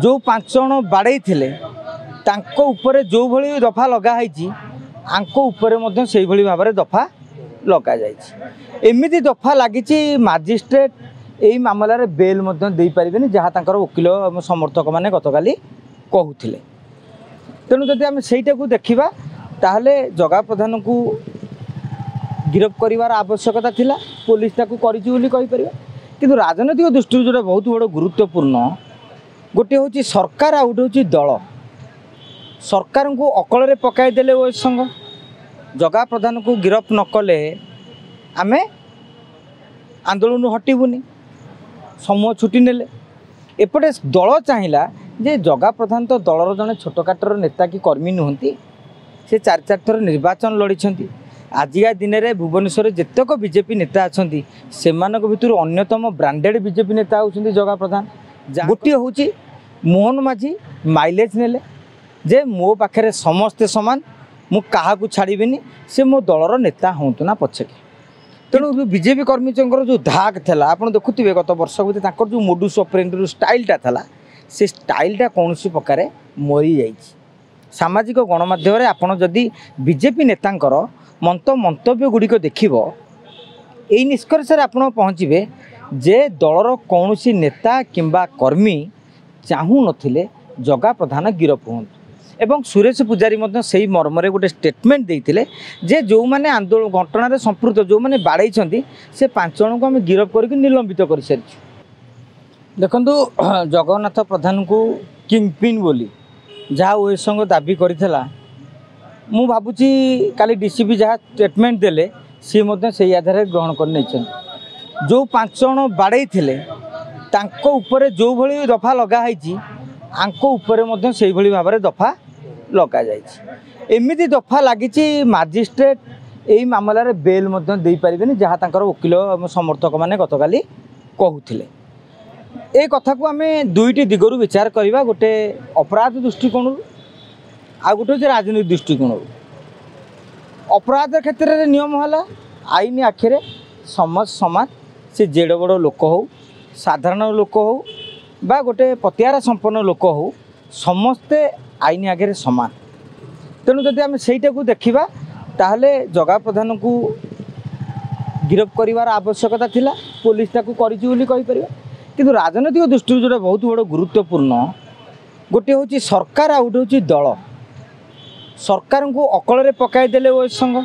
जो 5 जण बाड़े थे जो भली दफा लगाई आंको से भाव में दफा लग एमती दफा लगी मजिस्ट्रेट यही मामलें बेल दे पारे जहाँ तक वकिल समर्थक मैंने गतकाली कहते तेणु जदि आम से देखा ताहले जगा प्रधान को गिरफ कर आवश्यकता थिला पुलिस ताकू कहीपर कि राजनैतिक दृष्टि जो बहुत बड़ गुरुत्वपूर्ण गोटे हूँ सरकार आ गोटे हूँ दल सरकार को अकल पकईदे ओएस संघ जगा प्रधान को गिरफ न कले आमे आंदोलन हटबूनी समूह छुट्टी नेले एपटे दल चाहिला जे जगा प्रधान तो दलर जड़े छोटकाटर नेता कि कर्मी नुहति से 4 थर निर्वाचन लड़ी आजिका दिन में भुवनेश्वर जितक बीजेपी नेता अच्छा से भितर अन्यतम ब्रांडेड बीजेपी नेता होती जगा प्रधान गोटे हूँ मोहन माझी माइलेज नेले जे मो पाखे समस्ते सामान मु क्या छाड़बी से मो दलर नेता हूँ ना पछके तेणु बीजेपी कर्मी जो धाक था आप देखुए गत वर्ष भर जो मोडुस ऑपरेंडी स्टाइलटा था से स्टाइलटा कौन प्रकार मरी जा सामाजिक गणमाध्यम आपड़ जदि बीजेपी नेतांकर मंतव्य गुड़िक देखिब यही निष्कर्ष आप पहुँचे जे दलर कौन नेता किंबा कर्मी चाहू नथिले जगा प्रधान गिरफ हूँ एवं सुरेश पूजारी से मर्मरे गोटे स्टेटमेंट देते जे जो मैंने आंदोलन घटना संपृक्त जो मैंने बाड़े से 5 जन को आम गिरफ करके निलंबित कर सारी देखु जगन्नाथ प्रधान को किंगपिन बोली जहाँ ओएस संघ दाबी करा मु भावुची काली डीसीपी जहाँ स्टेटमेंट देले सी से आधार ग्रहण कर जो 5 जण बाड़े थे जो भली दफा लगाई आंको से भाव में दफा लग एमती दफा लगी मजिस्ट्रेट यही मामलें बेल दे पारे जहाँ तक वकिल समर्थक मैंने गतकाली कहते ये कथा को आम दुईटी दिगरू विचार करवा गोटे अपराध दृष्टिकोण आ गोटे हूँ राजनीतिक दृष्टिकोण अपराध क्षेत्र में नियम है आईन आखिरे समझ समान से जेड़ बड़ लोक हो साधारण लोक हो बा गोटे पतियारा संपन्न लोक हो समस्ते आईन आगे समान तेणु जदि आम से देखा ताहले जगा प्रधान को गिरफ कर आवश्यकता थिला पुलिस ताकू कहीपर कि राजनैतिक दृष्टि जो बहुत बड़ गुरुत्वपूर्ण गोटे हूँ सरकार आ गोटे हूँ दल सरकार को अकल पकईदे ओएस संघ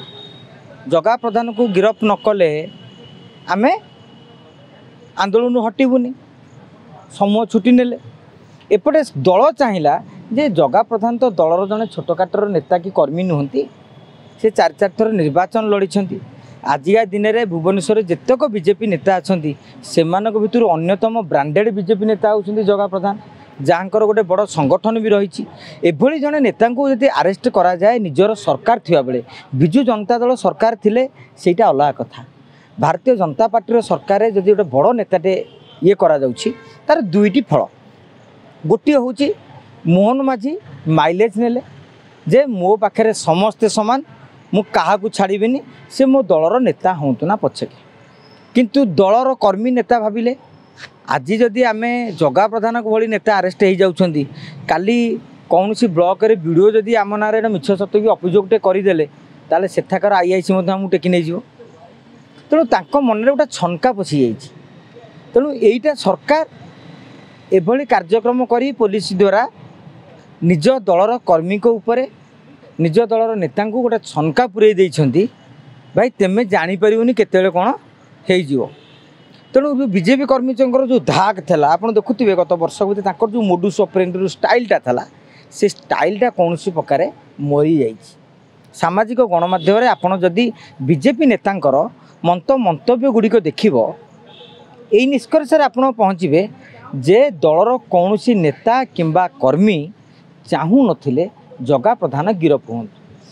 जगा प्रधान को गिरफ न कले आमे आंदोलन हटबूनी समूह छुट्टी नेले एपटे दल चाहिला जे जगा प्रधान तो दलर जड़े छोटकाटर नेता कि कर्मी नुहति से 4 थर निर्वाचन लड़ी आजिका दिन में भुवनेश्वर जितक बीजेपी नेता अच्छा से भितर अन्यतम ब्रांडेड बीजेपी नेता होती जगा प्रधान जहाँ गोटे बड़ संगठन भी रही एभली जड़े नेता जब आरेस्ट करा जाए निजर सरकार थिबा बेले विजु जनता दल सरकार थिले सेटा अलग कथा भारतीय जनता पार्टी सरकार जब गोटे बड़ नेताटे ये करा जाउछि तार दुईटी फल गोटे हूँ मोहन माझी माइलेज नेले जे मो पाखे समस्ते सामान मु क्या छाड़बी से मो दलर नेता हूँ ना पछके किंतु दलर कर्मी नेता भाविले आज जदि आम जगा प्रधान भली नेता आरेस्ट हो जाउछंती काली कौन सी ब्लॉक रे वीडियो जदि आम ना मिछ सत्य अभियोगटे करदे ताले सेठाकर आईआईसी आमको टेकी नहीं तेणु तांको मन में गोटे छनका पशि जाइए तेणु यहीटा सरकार एभली कार्यक्रम करी पुलिस द्वारा निज दलर कर्मी को ऊपर निज दलर नेता को गोटे छनका पुरे देइछंती भाई तेमे जानीपारूनी केते कौन हो तेणु बीजेपी कर्मी जो धाक था आप देखुए गत वर्ष भर जो मोडुस ऑपरेंडी स्टाइलटा था से स्टाइलटा कौन प्रकार मरी जा सामाजिक गणमाध्यम आपड़ जदि बीजेपी नेतांकर मंतव्य गुड़िक देखिब यही निष्कर्ष आप पहुँचे जे दलर कौन नेता किंबा कर्मी चाहू नथिले जगा प्रधान गिरफ हूँ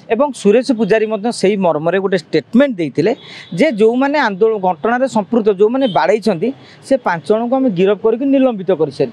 एवं सुरेश पूजारी से मर्मरे गोटे स्टेटमेंट देते जे जो मैंने आंदोलन घटना संपृक्त जो मैंने बाड़े से 5 जन को आम गिरफ करके निलंबित कर सारी।